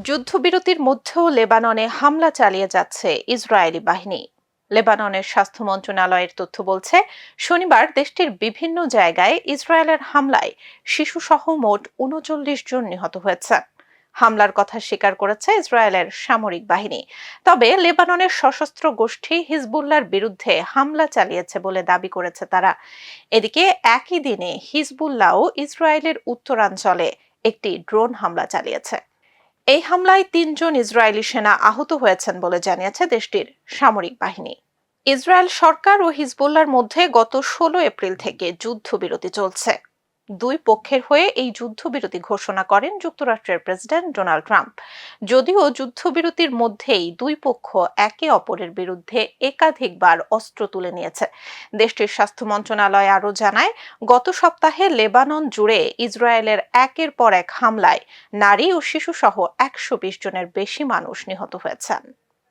যুদ্ধবিরতির মধ্যেও লেবাননে হামলা চালিয়ে যাচ্ছে ইসরায়েলি বাহিনী। লেবাননের স্বাস্থ্য মন্ত্রণালয়ের তথ্য বলছে, শনিবার দেশটির বিভিন্ন জায়গায় ইসরায়েলের হামলায় শিশুসহ মোট ৩৯ জন নিহত হয়েছে। হামলার কথা স্বীকার করেছে ইসরায়েলের সামরিক বাহিনী। তবে লেবাননের সশস্ত্র গোষ্ঠী হিজবুল্লাহর বিরুদ্ধে হামলা চালিয়েছে বলে দাবি করেছে তারা। এদিকে একই দিনে হিজবুল্লাহও ইসরায়েলের উত্তরাঞ্চলে একটি ড্রোন হামলা চালিয়েছে। এই হামলায় ৩ জন ইসরায়েলি সেনা আহত হয়েছেন বলে জানিয়েছে দেশটির সামরিক বাহিনী। ইসরায়েল সরকার ও হিজবুল্লাহর মধ্যে গত ১৬ এপ্রিল থেকে যুদ্ধবিরতি চলছে। দুই পক্ষের হয়ে এই যুদ্ধবিরতি ঘোষণা করেন যুক্তরাষ্ট্রের প্রেসিডেন্ট ডোনাল্ড ট্রাম্প। যদিও যুদ্ধবিরতির মধ্যেই দুই পক্ষ একে অপরের বিরুদ্ধে একাধিকবার অস্ত্র তুলে নিয়েছে। দেশটির স্বাস্থ্য মন্ত্রণালয় আরও জানায়, গত সপ্তাহে লেবানন জুড়ে ইসরায়েলের একের পর এক হামলায় নারী ও শিশুসহ ১২০ জনের বেশি মানুষ নিহত হয়েছেন।